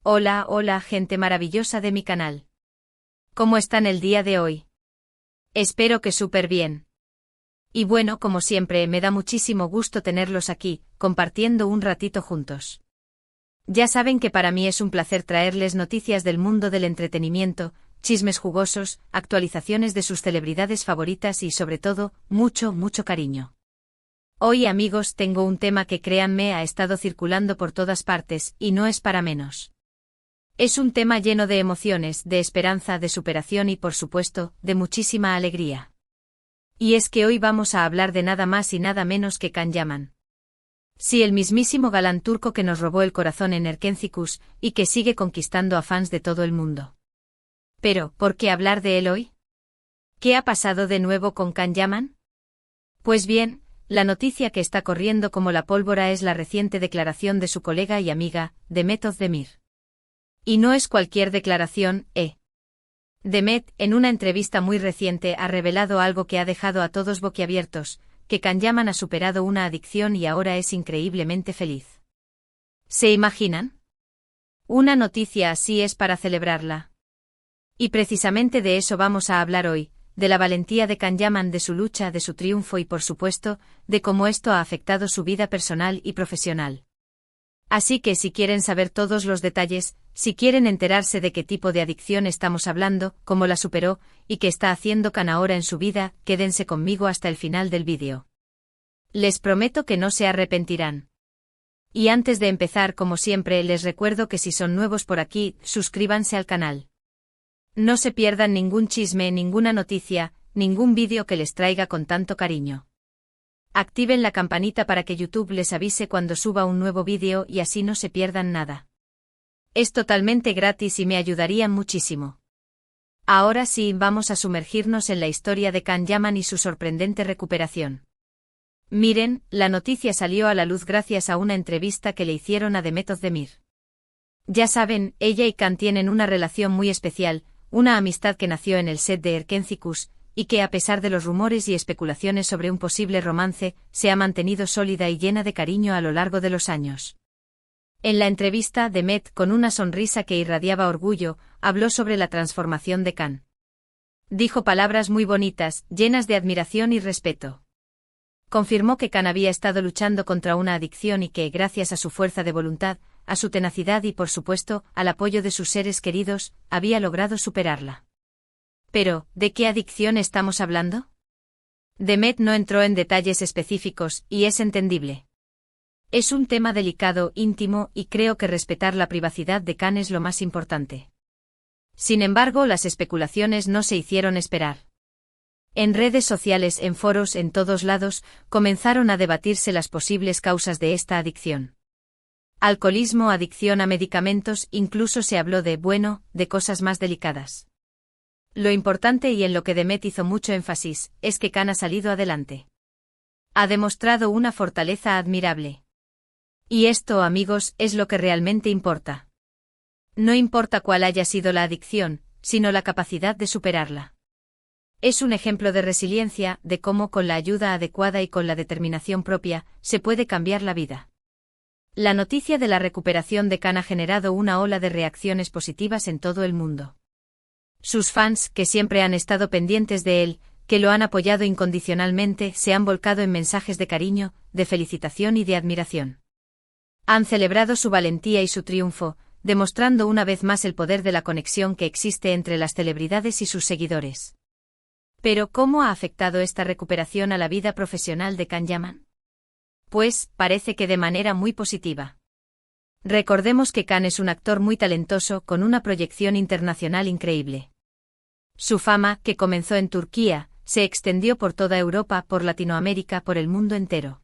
Hola, hola, gente maravillosa de mi canal. ¿Cómo están el día de hoy? Espero que súper bien. Y bueno, como siempre, me da muchísimo gusto tenerlos aquí, compartiendo un ratito juntos. Ya saben que para mí es un placer traerles noticias del mundo del entretenimiento, chismes jugosos, actualizaciones de sus celebridades favoritas y sobre todo, mucho, mucho cariño. Hoy, amigos, tengo un tema que créanme ha estado circulando por todas partes, y no es para menos. Es un tema lleno de emociones, de esperanza, de superación y, por supuesto, de muchísima alegría. Y es que hoy vamos a hablar de nada más y nada menos que Can Yaman. Sí, el mismísimo galán turco que nos robó el corazón en Erkenci y que sigue conquistando a fans de todo el mundo. Pero, ¿por qué hablar de él hoy? ¿Qué ha pasado de nuevo con Can Yaman? Pues bien, la noticia que está corriendo como la pólvora es la reciente declaración de su colega y amiga, Demet Özdemir. Y no es cualquier declaración, Demet, en una entrevista muy reciente, ha revelado algo que ha dejado a todos boquiabiertos, que Can Yaman ha superado una adicción y ahora es increíblemente feliz. ¿Se imaginan? Una noticia así es para celebrarla. Y precisamente de eso vamos a hablar hoy, de la valentía de Can Yaman, de su lucha, de su triunfo y por supuesto, de cómo esto ha afectado su vida personal y profesional. Así que si quieren saber todos los detalles, si quieren enterarse de qué tipo de adicción estamos hablando, cómo la superó, y qué está haciendo Can ahora en su vida, quédense conmigo hasta el final del vídeo. Les prometo que no se arrepentirán. Y antes de empezar, como siempre, les recuerdo que si son nuevos por aquí, suscríbanse al canal. No se pierdan ningún chisme, ninguna noticia, ningún vídeo que les traiga con tanto cariño. Activen la campanita para que YouTube les avise cuando suba un nuevo vídeo y así no se pierdan nada. Es totalmente gratis y me ayudarían muchísimo. Ahora sí, vamos a sumergirnos en la historia de Can Yaman y su sorprendente recuperación. Miren, la noticia salió a la luz gracias a una entrevista que le hicieron a Demet Özdemir. Ya saben, ella y Can tienen una relación muy especial, una amistad que nació en el set de Erkenci y que a pesar de los rumores y especulaciones sobre un posible romance, se ha mantenido sólida y llena de cariño a lo largo de los años. En la entrevista, Demet, con una sonrisa que irradiaba orgullo, habló sobre la transformación de Can. Dijo palabras muy bonitas, llenas de admiración y respeto. Confirmó que Can había estado luchando contra una adicción y que, gracias a su fuerza de voluntad, a su tenacidad y, por supuesto, al apoyo de sus seres queridos, había logrado superarla. Pero, ¿de qué adicción estamos hablando? Demet no entró en detalles específicos, y es entendible. Es un tema delicado, íntimo, y creo que respetar la privacidad de Can es lo más importante. Sin embargo, las especulaciones no se hicieron esperar. En redes sociales, en foros, en todos lados, comenzaron a debatirse las posibles causas de esta adicción. Alcoholismo, adicción a medicamentos, incluso se habló de cosas más delicadas. Lo importante y en lo que Demet hizo mucho énfasis, es que Can ha salido adelante. Ha demostrado una fortaleza admirable. Y esto, amigos, es lo que realmente importa. No importa cuál haya sido la adicción, sino la capacidad de superarla. Es un ejemplo de resiliencia, de cómo con la ayuda adecuada y con la determinación propia, se puede cambiar la vida. La noticia de la recuperación de Can ha generado una ola de reacciones positivas en todo el mundo. Sus fans, que siempre han estado pendientes de él, que lo han apoyado incondicionalmente, se han volcado en mensajes de cariño, de felicitación y de admiración. Han celebrado su valentía y su triunfo, demostrando una vez más el poder de la conexión que existe entre las celebridades y sus seguidores. Pero, ¿cómo ha afectado esta recuperación a la vida profesional de Can Yaman? Pues, parece que de manera muy positiva. Recordemos que Can es un actor muy talentoso con una proyección internacional increíble. Su fama, que comenzó en Turquía, se extendió por toda Europa, por Latinoamérica, por el mundo entero.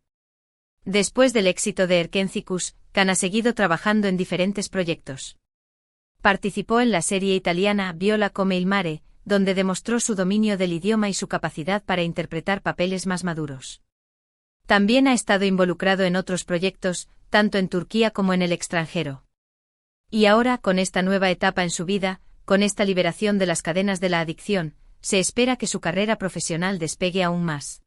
Después del éxito de Erkenci, Can ha seguido trabajando en diferentes proyectos. Participó en la serie italiana Viola come il mare, donde demostró su dominio del idioma y su capacidad para interpretar papeles más maduros. También ha estado involucrado en otros proyectos, tanto en Turquía como en el extranjero. Y ahora, con esta nueva etapa en su vida, con esta liberación de las cadenas de la adicción, se espera que su carrera profesional despegue aún más.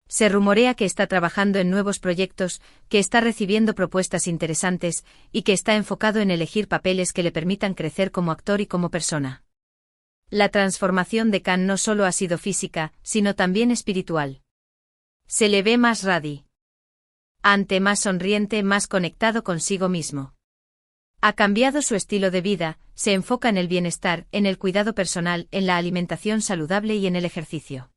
Se rumorea que está trabajando en nuevos proyectos, que está recibiendo propuestas interesantes, y que está enfocado en elegir papeles que le permitan crecer como actor y como persona. La transformación de Can no solo ha sido física, sino también espiritual. Se le ve más radiante, más sonriente, más conectado consigo mismo. Ha cambiado su estilo de vida, se enfoca en el bienestar, en el cuidado personal, en la alimentación saludable y en el ejercicio.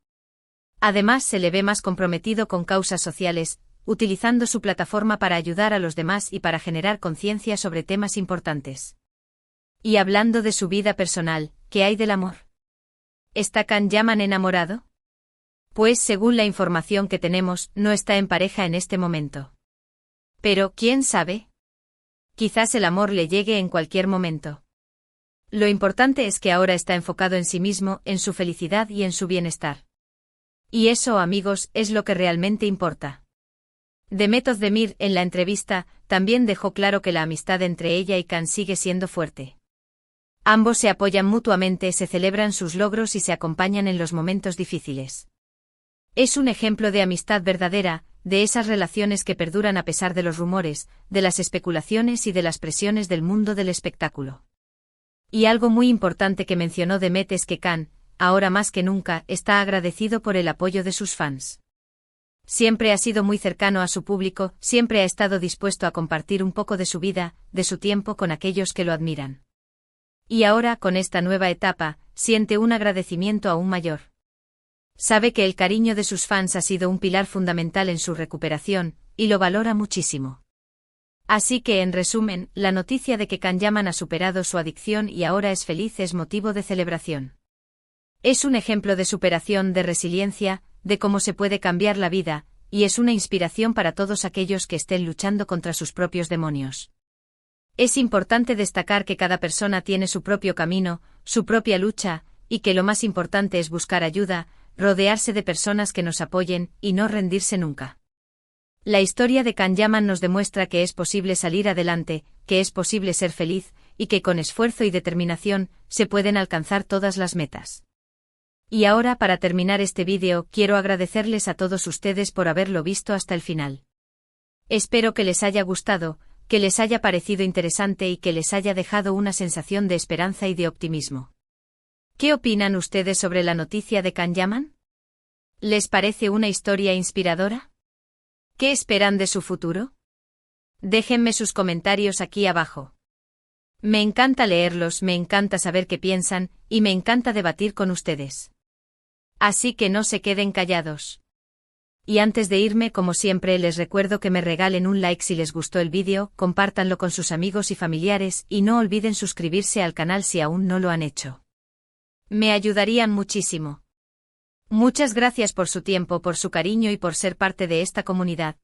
Además, se le ve más comprometido con causas sociales, utilizando su plataforma para ayudar a los demás y para generar conciencia sobre temas importantes. Y hablando de su vida personal, ¿qué hay del amor? ¿Está Can Yaman enamorado? Pues según la información que tenemos, no está en pareja en este momento. Pero, ¿quién sabe? Quizás el amor le llegue en cualquier momento. Lo importante es que ahora está enfocado en sí mismo, en su felicidad y en su bienestar. Y eso, amigos, es lo que realmente importa. Demet Özdemir, en la entrevista, también dejó claro que la amistad entre ella y Can sigue siendo fuerte. Ambos se apoyan mutuamente, se celebran sus logros y se acompañan en los momentos difíciles. Es un ejemplo de amistad verdadera, de esas relaciones que perduran a pesar de los rumores, de las especulaciones y de las presiones del mundo del espectáculo. Y algo muy importante que mencionó Demet es que Can, ahora más que nunca, está agradecido por el apoyo de sus fans. Siempre ha sido muy cercano a su público, siempre ha estado dispuesto a compartir un poco de su vida, de su tiempo con aquellos que lo admiran. Y ahora, con esta nueva etapa, siente un agradecimiento aún mayor. Sabe que el cariño de sus fans ha sido un pilar fundamental en su recuperación, y lo valora muchísimo. Así que, en resumen, la noticia de que Can Yaman ha superado su adicción y ahora es feliz es motivo de celebración. Es un ejemplo de superación, de resiliencia, de cómo se puede cambiar la vida, y es una inspiración para todos aquellos que estén luchando contra sus propios demonios. Es importante destacar que cada persona tiene su propio camino, su propia lucha, y que lo más importante es buscar ayuda, rodearse de personas que nos apoyen, y no rendirse nunca. La historia de Can Yaman nos demuestra que es posible salir adelante, que es posible ser feliz, y que con esfuerzo y determinación, se pueden alcanzar todas las metas. Y ahora, para terminar este vídeo, quiero agradecerles a todos ustedes por haberlo visto hasta el final. Espero que les haya gustado, que les haya parecido interesante y que les haya dejado una sensación de esperanza y de optimismo. ¿Qué opinan ustedes sobre la noticia de Can Yaman? ¿Les parece una historia inspiradora? ¿Qué esperan de su futuro? Déjenme sus comentarios aquí abajo. Me encanta leerlos, me encanta saber qué piensan, y me encanta debatir con ustedes. Así que no se queden callados. Y antes de irme, como siempre, les recuerdo que me regalen un like si les gustó el vídeo, compártanlo con sus amigos y familiares, y no olviden suscribirse al canal si aún no lo han hecho. Me ayudarían muchísimo. Muchas gracias por su tiempo, por su cariño y por ser parte de esta comunidad.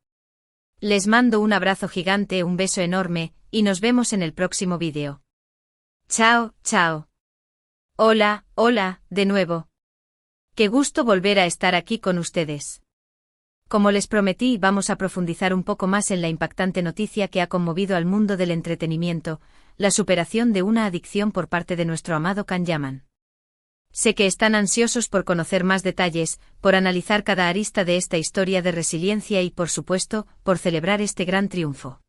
Les mando un abrazo gigante, un beso enorme, y nos vemos en el próximo vídeo. Chao, chao. Hola, hola, de nuevo. Qué gusto volver a estar aquí con ustedes. Como les prometí, vamos a profundizar un poco más en la impactante noticia que ha conmovido al mundo del entretenimiento, la superación de una adicción por parte de nuestro amado Can Yaman. Sé que están ansiosos por conocer más detalles, por analizar cada arista de esta historia de resiliencia y, por supuesto, por celebrar este gran triunfo.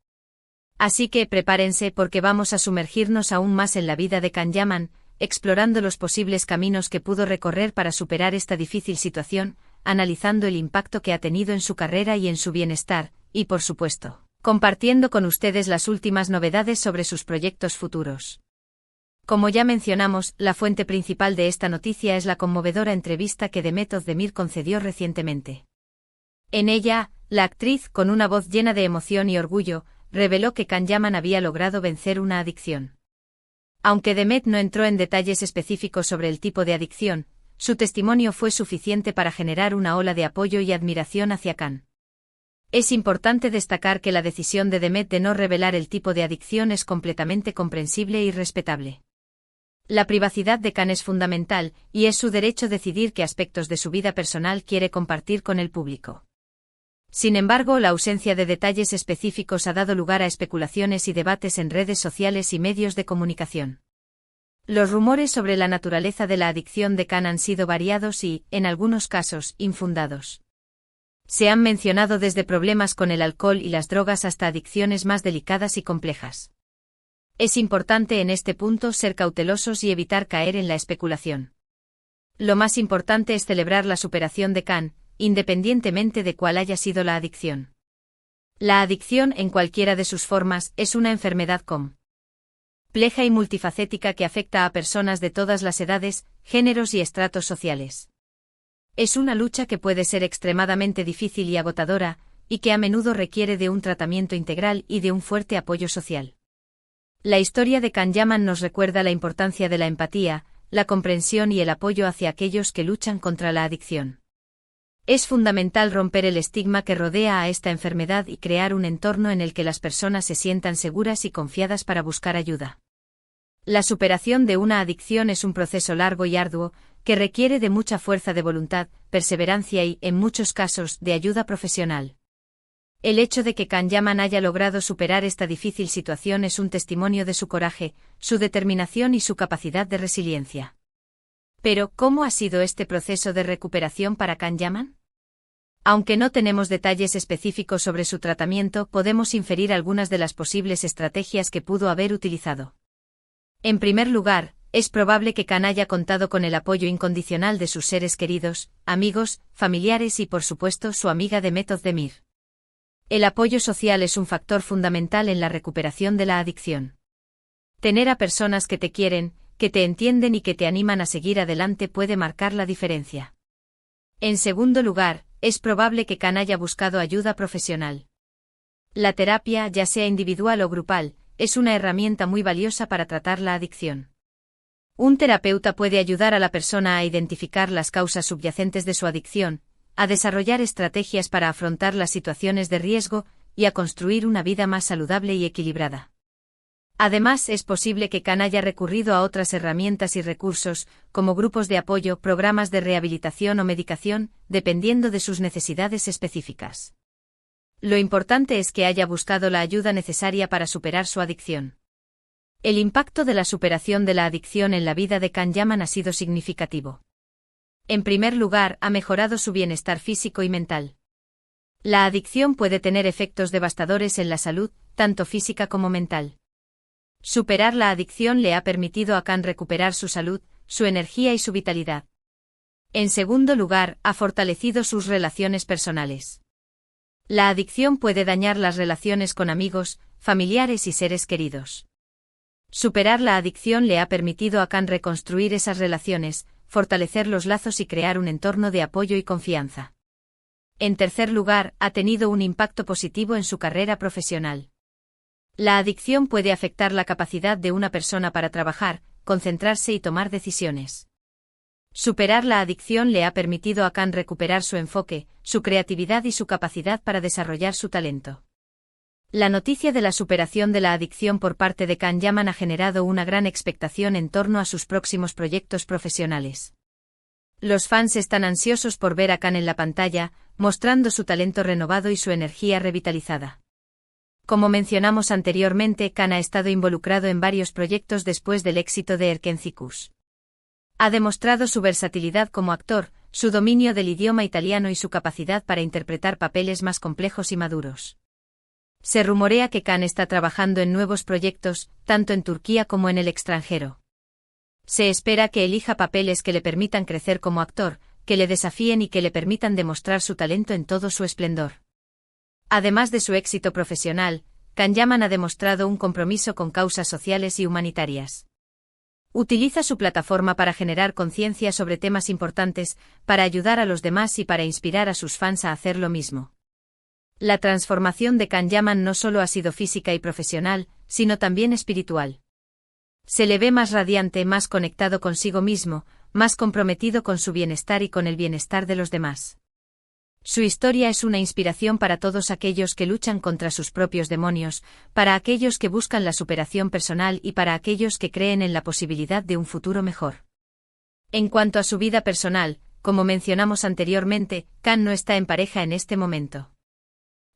Así que prepárense porque vamos a sumergirnos aún más en la vida de Can Yaman, explorando los posibles caminos que pudo recorrer para superar esta difícil situación, analizando el impacto que ha tenido en su carrera y en su bienestar, y por supuesto, compartiendo con ustedes las últimas novedades sobre sus proyectos futuros. Como ya mencionamos, la fuente principal de esta noticia es la conmovedora entrevista que Demet Özdemir concedió recientemente. En ella, la actriz, con una voz llena de emoción y orgullo, reveló que Can Yaman había logrado vencer una adicción. Aunque Demet no entró en detalles específicos sobre el tipo de adicción, su testimonio fue suficiente para generar una ola de apoyo y admiración hacia Can. Es importante destacar que la decisión de Demet de no revelar el tipo de adicción es completamente comprensible y respetable. La privacidad de Can es fundamental, y es su derecho decidir qué aspectos de su vida personal quiere compartir con el público. Sin embargo, la ausencia de detalles específicos ha dado lugar a especulaciones y debates en redes sociales y medios de comunicación. Los rumores sobre la naturaleza de la adicción de Can han sido variados y, en algunos casos, infundados. Se han mencionado desde problemas con el alcohol y las drogas hasta adicciones más delicadas y complejas. Es importante en este punto ser cautelosos y evitar caer en la especulación. Lo más importante es celebrar la superación de Khan, independientemente de cuál haya sido la adicción. La adicción, en cualquiera de sus formas, es una enfermedad compleja y multifacética que afecta a personas de todas las edades, géneros y estratos sociales. Es una lucha que puede ser extremadamente difícil y agotadora, y que a menudo requiere de un tratamiento integral y de un fuerte apoyo social. La historia de Khan Yaman nos recuerda la importancia de la empatía, la comprensión y el apoyo hacia aquellos que luchan contra la adicción. Es fundamental romper el estigma que rodea a esta enfermedad y crear un entorno en el que las personas se sientan seguras y confiadas para buscar ayuda. La superación de una adicción es un proceso largo y arduo, que requiere de mucha fuerza de voluntad, perseverancia y, en muchos casos, de ayuda profesional. El hecho de que Khan Yaman haya logrado superar esta difícil situación es un testimonio de su coraje, su determinación y su capacidad de resiliencia. Pero, ¿cómo ha sido este proceso de recuperación para Khan Yaman? Aunque no tenemos detalles específicos sobre su tratamiento, podemos inferir algunas de las posibles estrategias que pudo haber utilizado. En primer lugar, es probable que Khan haya contado con el apoyo incondicional de sus seres queridos, amigos, familiares y por supuesto su amiga Demet Özdemir. El apoyo social es un factor fundamental en la recuperación de la adicción. Tener a personas que te quieren, que te entienden y que te animan a seguir adelante puede marcar la diferencia. En segundo lugar, es probable que Khan haya buscado ayuda profesional. La terapia, ya sea individual o grupal, es una herramienta muy valiosa para tratar la adicción. Un terapeuta puede ayudar a la persona a identificar las causas subyacentes de su adicción, a desarrollar estrategias para afrontar las situaciones de riesgo y a construir una vida más saludable y equilibrada. Además, es posible que Khan haya recurrido a otras herramientas y recursos, como grupos de apoyo, programas de rehabilitación o medicación, dependiendo de sus necesidades específicas. Lo importante es que haya buscado la ayuda necesaria para superar su adicción. El impacto de la superación de la adicción en la vida de Khan Yaman ha sido significativo. En primer lugar, ha mejorado su bienestar físico y mental. La adicción puede tener efectos devastadores en la salud, tanto física como mental. Superar la adicción le ha permitido a Khan recuperar su salud, su energía y su vitalidad. En segundo lugar, ha fortalecido sus relaciones personales. La adicción puede dañar las relaciones con amigos, familiares y seres queridos. Superar la adicción le ha permitido a Khan reconstruir esas relaciones, fortalecer los lazos y crear un entorno de apoyo y confianza. En tercer lugar, ha tenido un impacto positivo en su carrera profesional. La adicción puede afectar la capacidad de una persona para trabajar, concentrarse y tomar decisiones. Superar la adicción le ha permitido a Khan recuperar su enfoque, su creatividad y su capacidad para desarrollar su talento. La noticia de la superación de la adicción por parte de Khan Yaman ha generado una gran expectación en torno a sus próximos proyectos profesionales. Los fans están ansiosos por ver a Khan en la pantalla, mostrando su talento renovado y su energía revitalizada. Como mencionamos anteriormente, Khan ha estado involucrado en varios proyectos después del éxito de Erkencikus. Ha demostrado su versatilidad como actor, su dominio del idioma italiano y su capacidad para interpretar papeles más complejos y maduros. Se rumorea que Khan está trabajando en nuevos proyectos, tanto en Turquía como en el extranjero. Se espera que elija papeles que le permitan crecer como actor, que le desafíen y que le permitan demostrar su talento en todo su esplendor. Además de su éxito profesional, Khan Yaman ha demostrado un compromiso con causas sociales y humanitarias. Utiliza su plataforma para generar conciencia sobre temas importantes, para ayudar a los demás y para inspirar a sus fans a hacer lo mismo. La transformación de Khan Yaman no solo ha sido física y profesional, sino también espiritual. Se le ve más radiante, más conectado consigo mismo, más comprometido con su bienestar y con el bienestar de los demás. Su historia es una inspiración para todos aquellos que luchan contra sus propios demonios, para aquellos que buscan la superación personal y para aquellos que creen en la posibilidad de un futuro mejor. En cuanto a su vida personal, como mencionamos anteriormente, Khan no está en pareja en este momento.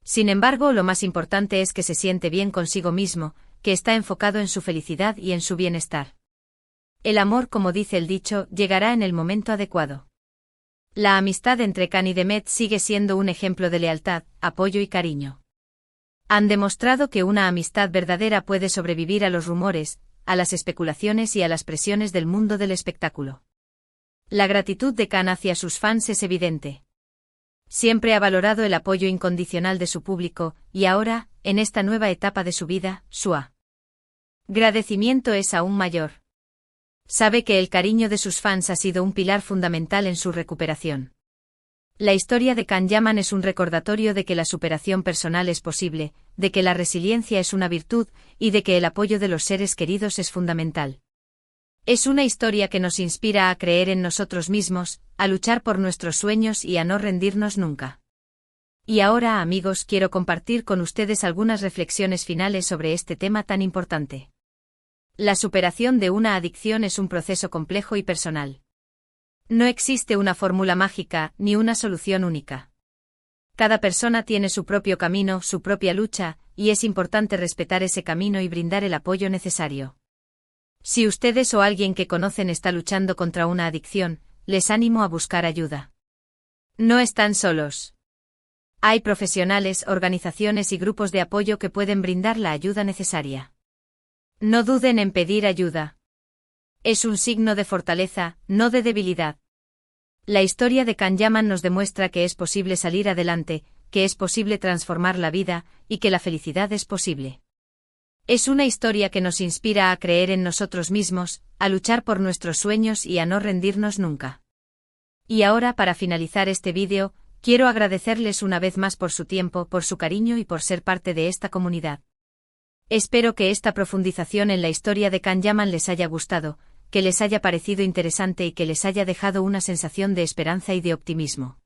Sin embargo, lo más importante es que se siente bien consigo mismo, que está enfocado en su felicidad y en su bienestar. El amor, como dice el dicho, llegará en el momento adecuado. La amistad entre Can y Demet sigue siendo un ejemplo de lealtad, apoyo y cariño. Han demostrado que una amistad verdadera puede sobrevivir a los rumores, a las especulaciones y a las presiones del mundo del espectáculo. La gratitud de Can hacia sus fans es evidente. Siempre ha valorado el apoyo incondicional de su público, y ahora, en esta nueva etapa de su vida, su agradecimiento es aún mayor. Sabe que el cariño de sus fans ha sido un pilar fundamental en su recuperación. La historia de Can Yaman es un recordatorio de que la superación personal es posible, de que la resiliencia es una virtud, y de que el apoyo de los seres queridos es fundamental. Es una historia que nos inspira a creer en nosotros mismos, a luchar por nuestros sueños y a no rendirnos nunca. Y ahora, amigos, quiero compartir con ustedes algunas reflexiones finales sobre este tema tan importante. La superación de una adicción es un proceso complejo y personal. No existe una fórmula mágica, ni una solución única. Cada persona tiene su propio camino, su propia lucha, y es importante respetar ese camino y brindar el apoyo necesario. Si ustedes o alguien que conocen está luchando contra una adicción, les animo a buscar ayuda. No están solos. Hay profesionales, organizaciones y grupos de apoyo que pueden brindar la ayuda necesaria. No duden en pedir ayuda. Es un signo de fortaleza, no de debilidad. La historia de Can Yaman nos demuestra que es posible salir adelante, que es posible transformar la vida, y que la felicidad es posible. Es una historia que nos inspira a creer en nosotros mismos, a luchar por nuestros sueños y a no rendirnos nunca. Y ahora, para finalizar este vídeo, quiero agradecerles una vez más por su tiempo, por su cariño y por ser parte de esta comunidad. Espero que esta profundización en la historia de Can Yaman les haya gustado, que les haya parecido interesante y que les haya dejado una sensación de esperanza y de optimismo.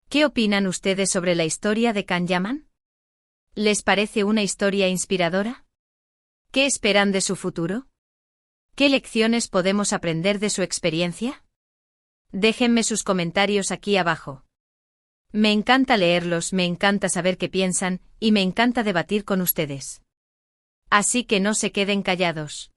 ¿Qué opinan ustedes sobre la historia de Can Yaman? ¿Les parece una historia inspiradora? ¿Qué esperan de su futuro? ¿Qué lecciones podemos aprender de su experiencia? Déjenme sus comentarios aquí abajo. Me encanta leerlos, me encanta saber qué piensan, y me encanta debatir con ustedes. Así que no se queden callados.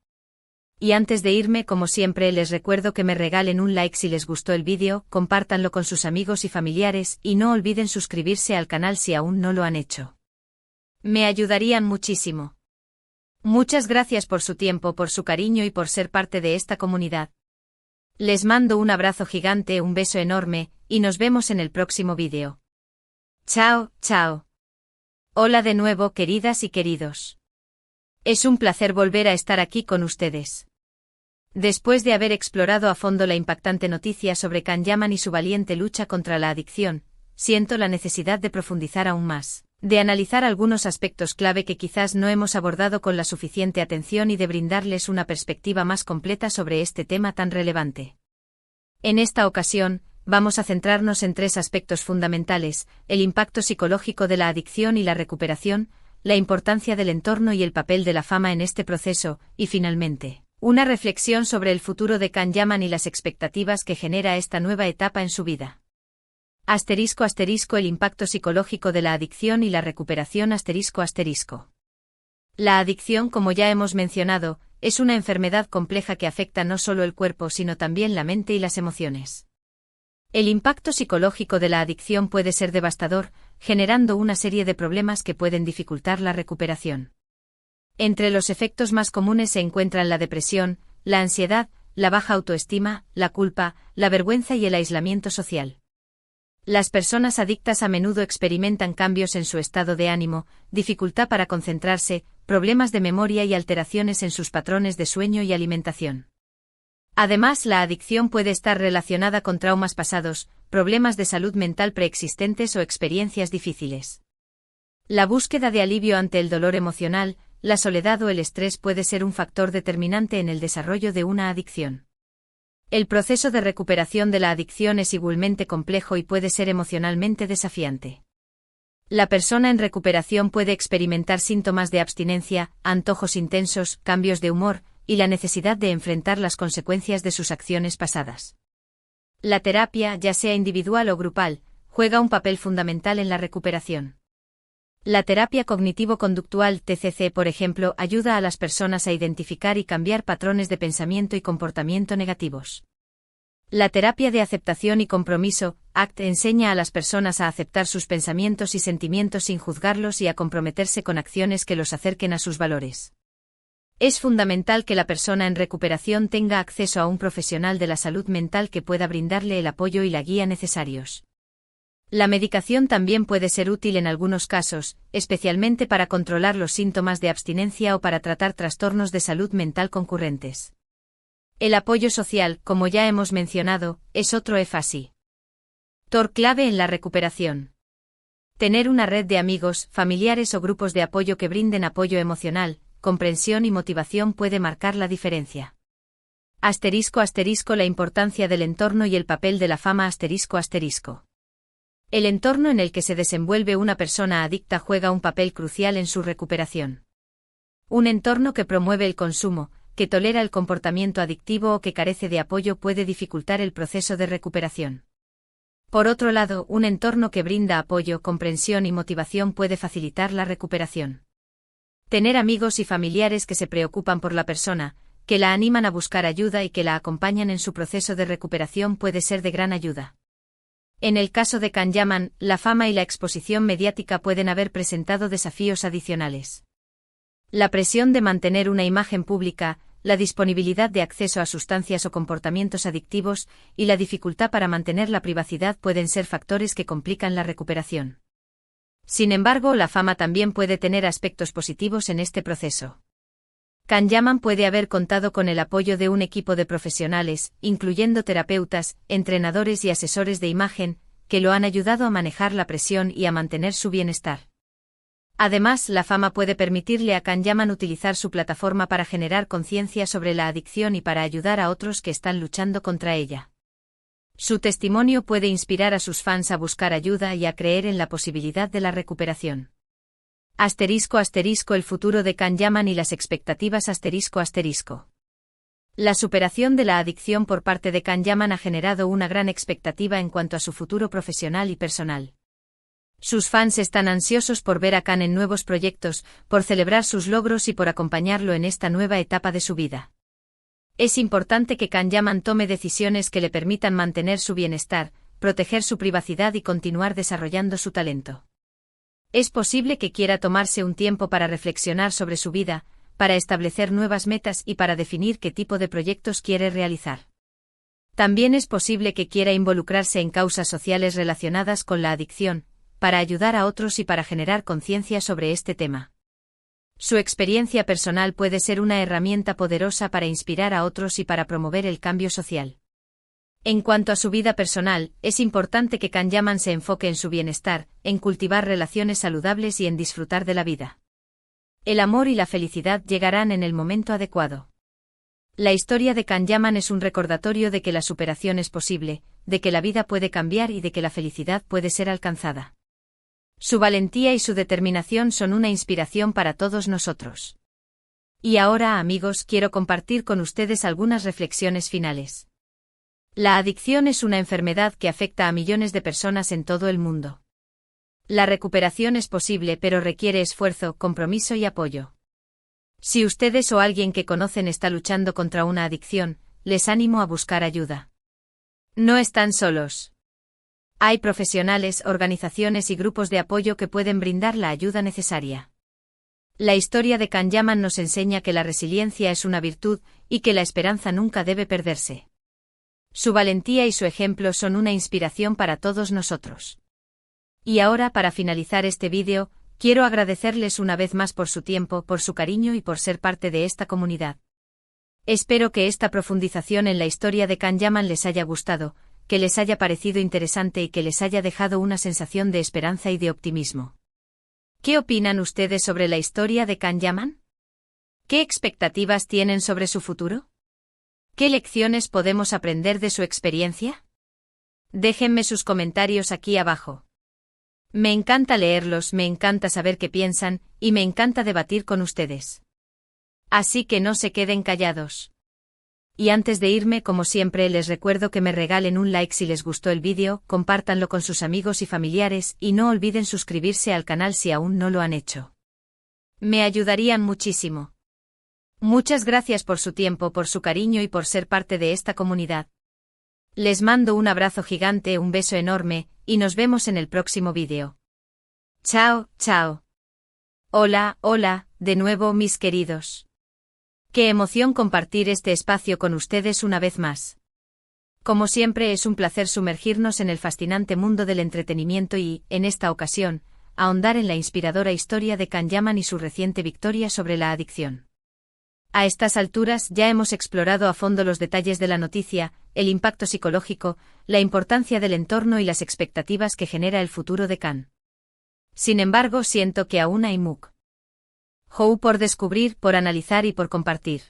Y antes de irme, como siempre, les recuerdo que me regalen un like si les gustó el vídeo, compártanlo con sus amigos y familiares, y no olviden suscribirse al canal si aún no lo han hecho. Me ayudarían muchísimo. Muchas gracias por su tiempo, por su cariño y por ser parte de esta comunidad. Les mando un abrazo gigante, un beso enorme, y nos vemos en el próximo vídeo. Chao, chao. Hola de nuevo, queridas y queridos. Es un placer volver a estar aquí con ustedes. Después de haber explorado a fondo la impactante noticia sobre Can Yaman y su valiente lucha contra la adicción, siento la necesidad de profundizar aún más, de analizar algunos aspectos clave que quizás no hemos abordado con la suficiente atención y de brindarles una perspectiva más completa sobre este tema tan relevante. En esta ocasión, vamos a centrarnos en tres aspectos fundamentales: el impacto psicológico de la adicción y la recuperación, la importancia del entorno y el papel de la fama en este proceso, y finalmente, una reflexión sobre el futuro de Can Yaman y las expectativas que genera esta nueva etapa en su vida. *** El impacto psicológico de la adicción y la recuperación ***. La adicción, como ya hemos mencionado, es una enfermedad compleja que afecta no solo el cuerpo sino también la mente y las emociones. El impacto psicológico de la adicción puede ser devastador, generando una serie de problemas que pueden dificultar la recuperación. Entre los efectos más comunes se encuentran la depresión, la ansiedad, la baja autoestima, la culpa, la vergüenza y el aislamiento social. Las personas adictas a menudo experimentan cambios en su estado de ánimo, dificultad para concentrarse, problemas de memoria y alteraciones en sus patrones de sueño y alimentación. Además, la adicción puede estar relacionada con traumas pasados, problemas de salud mental preexistentes o experiencias difíciles. La búsqueda de alivio ante el dolor emocional, la soledad o el estrés puede ser un factor determinante en el desarrollo de una adicción. El proceso de recuperación de la adicción es igualmente complejo y puede ser emocionalmente desafiante. La persona en recuperación puede experimentar síntomas de abstinencia, antojos intensos, cambios de humor, y la necesidad de enfrentar las consecuencias de sus acciones pasadas. La terapia, ya sea individual o grupal, juega un papel fundamental en la recuperación. La terapia cognitivo-conductual (TCC), por ejemplo, ayuda a las personas a identificar y cambiar patrones de pensamiento y comportamiento negativos. La terapia de aceptación y compromiso, ACT, enseña a las personas a aceptar sus pensamientos y sentimientos sin juzgarlos y a comprometerse con acciones que los acerquen a sus valores. Es fundamental que la persona en recuperación tenga acceso a un profesional de la salud mental que pueda brindarle el apoyo y la guía necesarios. La medicación también puede ser útil en algunos casos, especialmente para controlar los síntomas de abstinencia o para tratar trastornos de salud mental concurrentes. El apoyo social, como ya hemos mencionado, es otro factor clave en la recuperación. Tener una red de amigos, familiares o grupos de apoyo que brinden apoyo emocional, comprensión y motivación puede marcar la diferencia. *** La importancia del entorno y el papel de la fama. *** El entorno en el que se desenvuelve una persona adicta juega un papel crucial en su recuperación. Un entorno que promueve el consumo, que tolera el comportamiento adictivo o que carece de apoyo puede dificultar el proceso de recuperación. Por otro lado, un entorno que brinda apoyo, comprensión y motivación puede facilitar la recuperación. Tener amigos y familiares que se preocupan por la persona, que la animan a buscar ayuda y que la acompañan en su proceso de recuperación puede ser de gran ayuda. En el caso de Can Yaman, la fama y la exposición mediática pueden haber presentado desafíos adicionales. La presión de mantener una imagen pública, la disponibilidad de acceso a sustancias o comportamientos adictivos, y la dificultad para mantener la privacidad pueden ser factores que complican la recuperación. Sin embargo, la fama también puede tener aspectos positivos en este proceso. Can Yaman puede haber contado con el apoyo de un equipo de profesionales, incluyendo terapeutas, entrenadores y asesores de imagen, que lo han ayudado a manejar la presión y a mantener su bienestar. Además, la fama puede permitirle a Can Yaman utilizar su plataforma para generar conciencia sobre la adicción y para ayudar a otros que están luchando contra ella. Su testimonio puede inspirar a sus fans a buscar ayuda y a creer en la posibilidad de la recuperación. El futuro de Can Yaman y las expectativas. La superación de la adicción por parte de Can Yaman ha generado una gran expectativa en cuanto a su futuro profesional y personal. Sus fans están ansiosos por ver a Can en nuevos proyectos, por celebrar sus logros y por acompañarlo en esta nueva etapa de su vida. Es importante que Can Yaman tome decisiones que le permitan mantener su bienestar, proteger su privacidad y continuar desarrollando su talento. Es posible que quiera tomarse un tiempo para reflexionar sobre su vida, para establecer nuevas metas y para definir qué tipo de proyectos quiere realizar. También es posible que quiera involucrarse en causas sociales relacionadas con la adicción, para ayudar a otros y para generar conciencia sobre este tema. Su experiencia personal puede ser una herramienta poderosa para inspirar a otros y para promover el cambio social. En cuanto a su vida personal, es importante que Can Yaman se enfoque en su bienestar, en cultivar relaciones saludables y en disfrutar de la vida. El amor y la felicidad llegarán en el momento adecuado. La historia de Can Yaman es un recordatorio de que la superación es posible, de que la vida puede cambiar y de que la felicidad puede ser alcanzada. Su valentía y su determinación son una inspiración para todos nosotros. Y ahora, amigos, quiero compartir con ustedes algunas reflexiones finales. La adicción es una enfermedad que afecta a millones de personas en todo el mundo. La recuperación es posible, pero requiere esfuerzo, compromiso y apoyo. Si ustedes o alguien que conocen está luchando contra una adicción, les animo a buscar ayuda. No están solos. Hay profesionales, organizaciones y grupos de apoyo que pueden brindar la ayuda necesaria. La historia de Can Yaman nos enseña que la resiliencia es una virtud y que la esperanza nunca debe perderse. Su valentía y su ejemplo son una inspiración para todos nosotros. Y ahora, para finalizar este vídeo, quiero agradecerles una vez más por su tiempo, por su cariño y por ser parte de esta comunidad. Espero que esta profundización en la historia de Can Yaman les haya gustado, que les haya parecido interesante y que les haya dejado una sensación de esperanza y de optimismo. ¿Qué opinan ustedes sobre la historia de Can Yaman? ¿Qué expectativas tienen sobre su futuro? ¿Qué lecciones podemos aprender de su experiencia? Déjenme sus comentarios aquí abajo. Me encanta leerlos, me encanta saber qué piensan, y me encanta debatir con ustedes. Así que no se queden callados. Y antes de irme, como siempre, les recuerdo que me regalen un like si les gustó el vídeo, compártanlo con sus amigos y familiares, y no olviden suscribirse al canal si aún no lo han hecho. Me ayudarían muchísimo. Muchas gracias por su tiempo, por su cariño y por ser parte de esta comunidad. Les mando un abrazo gigante, un beso enorme, y nos vemos en el próximo vídeo. Chao, chao. Hola, hola, de nuevo mis queridos. Qué emoción compartir este espacio con ustedes una vez más. Como siempre es un placer sumergirnos en el fascinante mundo del entretenimiento y, en esta ocasión, ahondar en la inspiradora historia de Can Yaman y su reciente victoria sobre la adicción. A estas alturas ya hemos explorado a fondo los detalles de la noticia, el impacto psicológico, la importancia del entorno y las expectativas que genera el futuro de Can. Sin embargo, siento que aún hay mucho por descubrir, por analizar y por compartir.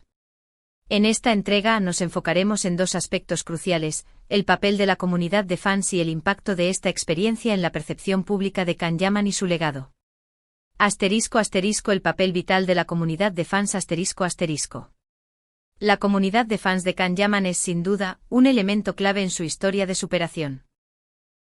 En esta entrega nos enfocaremos en dos aspectos cruciales: el papel de la comunidad de fans y el impacto de esta experiencia en la percepción pública de Can Yaman y su legado. *** El papel vital de la comunidad de fans ***. La comunidad de fans de Can Yaman es sin duda un elemento clave en su historia de superación.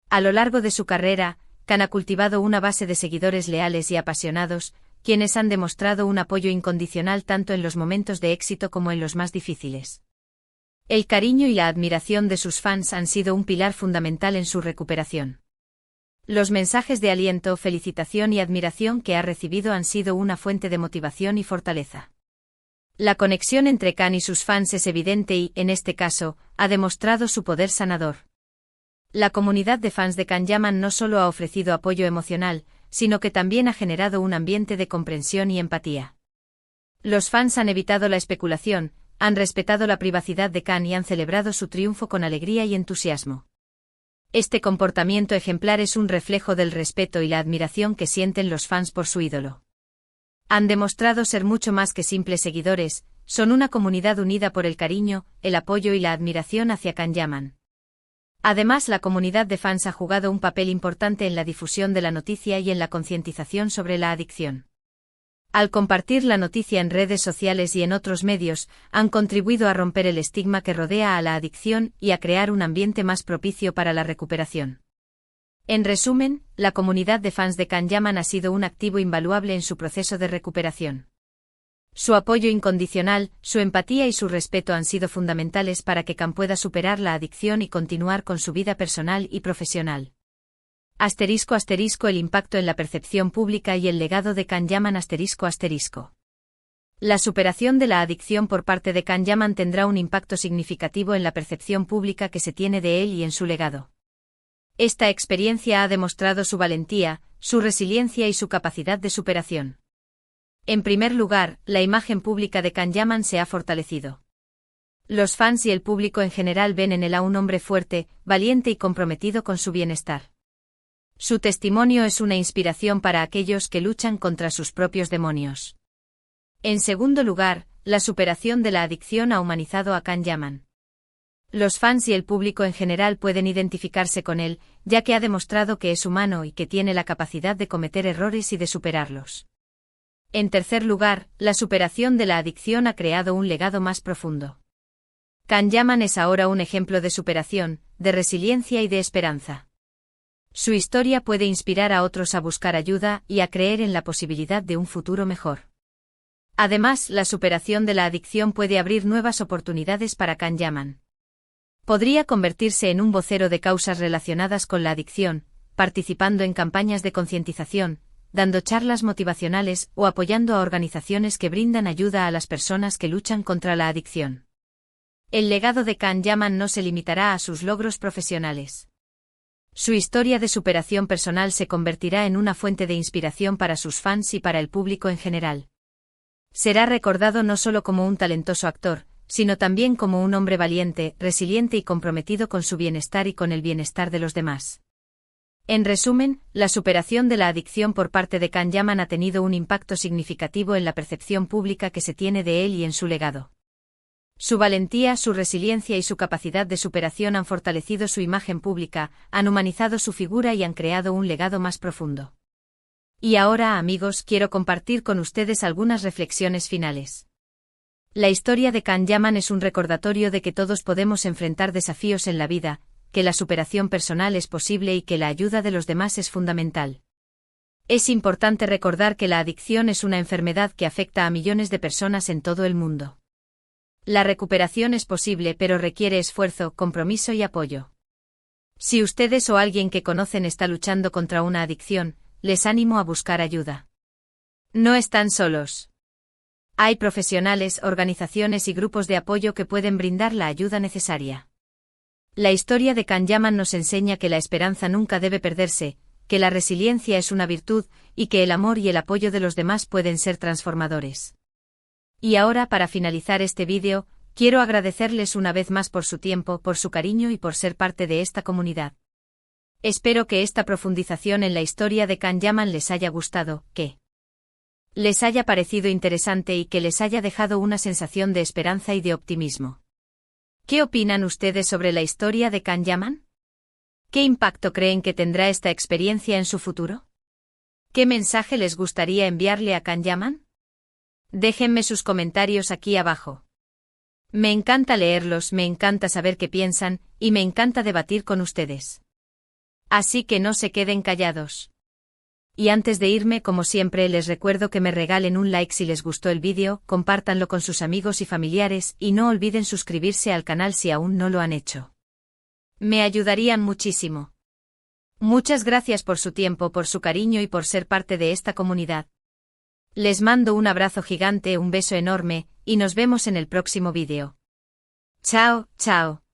A lo largo de su carrera, Can ha cultivado una base de seguidores leales y apasionados, quienes han demostrado un apoyo incondicional tanto en los momentos de éxito como en los más difíciles. El cariño y la admiración de sus fans han sido un pilar fundamental en su recuperación. Los mensajes de aliento, felicitación y admiración que ha recibido han sido una fuente de motivación y fortaleza. La conexión entre Can y sus fans es evidente y, en este caso, ha demostrado su poder sanador. La comunidad de fans de Can Yaman no solo ha ofrecido apoyo emocional, sino que también ha generado un ambiente de comprensión y empatía. Los fans han evitado la especulación, han respetado la privacidad de Can y han celebrado su triunfo con alegría y entusiasmo. Este comportamiento ejemplar es un reflejo del respeto y la admiración que sienten los fans por su ídolo. Han demostrado ser mucho más que simples seguidores, son una comunidad unida por el cariño, el apoyo y la admiración hacia Can Yaman. Además, la comunidad de fans ha jugado un papel importante en la difusión de la noticia y en la concientización sobre la adicción. Al compartir la noticia en redes sociales y en otros medios, han contribuido a romper el estigma que rodea a la adicción y a crear un ambiente más propicio para la recuperación. En resumen, la comunidad de fans de Can Yaman ha sido un activo invaluable en su proceso de recuperación. Su apoyo incondicional, su empatía y su respeto han sido fundamentales para que Can pueda superar la adicción y continuar con su vida personal y profesional. *** El impacto en la percepción pública y el legado de Can Yaman ***. La superación de la adicción por parte de Can Yaman tendrá un impacto significativo en la percepción pública que se tiene de él y en su legado. Esta experiencia ha demostrado su valentía, su resiliencia y su capacidad de superación. En primer lugar, la imagen pública de Can Yaman se ha fortalecido. Los fans y el público en general ven en él a un hombre fuerte, valiente y comprometido con su bienestar. Su testimonio es una inspiración para aquellos que luchan contra sus propios demonios. En segundo lugar, la superación de la adicción ha humanizado a Can Yaman. Los fans y el público en general pueden identificarse con él, ya que ha demostrado que es humano y que tiene la capacidad de cometer errores y de superarlos. En tercer lugar, la superación de la adicción ha creado un legado más profundo. Can Yaman es ahora un ejemplo de superación, de resiliencia y de esperanza. Su historia puede inspirar a otros a buscar ayuda y a creer en la posibilidad de un futuro mejor. Además, la superación de la adicción puede abrir nuevas oportunidades para Can Yaman. Podría convertirse en un vocero de causas relacionadas con la adicción, participando en campañas de concientización, dando charlas motivacionales o apoyando a organizaciones que brindan ayuda a las personas que luchan contra la adicción. El legado de Can Yaman no se limitará a sus logros profesionales. Su historia de superación personal se convertirá en una fuente de inspiración para sus fans y para el público en general. Será recordado no solo como un talentoso actor, sino también como un hombre valiente, resiliente y comprometido con su bienestar y con el bienestar de los demás. En resumen, la superación de la adicción por parte de Can Yaman ha tenido un impacto significativo en la percepción pública que se tiene de él y en su legado. Su valentía, su resiliencia y su capacidad de superación han fortalecido su imagen pública, han humanizado su figura y han creado un legado más profundo. Y ahora, amigos, quiero compartir con ustedes algunas reflexiones finales. La historia de Can Yaman es un recordatorio de que todos podemos enfrentar desafíos en la vida, que la superación personal es posible y que la ayuda de los demás es fundamental. Es importante recordar que la adicción es una enfermedad que afecta a millones de personas en todo el mundo. La recuperación es posible, pero requiere esfuerzo, compromiso y apoyo. Si ustedes o alguien que conocen está luchando contra una adicción, les animo a buscar ayuda. No están solos. Hay profesionales, organizaciones y grupos de apoyo que pueden brindar la ayuda necesaria. La historia de Can Yaman nos enseña que la esperanza nunca debe perderse, que la resiliencia es una virtud, y que el amor y el apoyo de los demás pueden ser transformadores. Y ahora, para finalizar este vídeo, quiero agradecerles una vez más por su tiempo, por su cariño y por ser parte de esta comunidad. Espero que esta profundización en la historia de Can Yaman les haya gustado, que les haya parecido interesante y que les haya dejado una sensación de esperanza y de optimismo. ¿Qué opinan ustedes sobre la historia de Can Yaman? ¿Qué impacto creen que tendrá esta experiencia en su futuro? ¿Qué mensaje les gustaría enviarle a Can Yaman? Déjenme sus comentarios aquí abajo. Me encanta leerlos, me encanta saber qué piensan, y me encanta debatir con ustedes. Así que no se queden callados. Y antes de irme, como siempre, les recuerdo que me regalen un like si les gustó el vídeo, compártanlo con sus amigos y familiares, y no olviden suscribirse al canal si aún no lo han hecho. Me ayudarían muchísimo. Muchas gracias por su tiempo, por su cariño y por ser parte de esta comunidad. Les mando un abrazo gigante, un beso enorme, y nos vemos en el próximo vídeo. Chao, chao.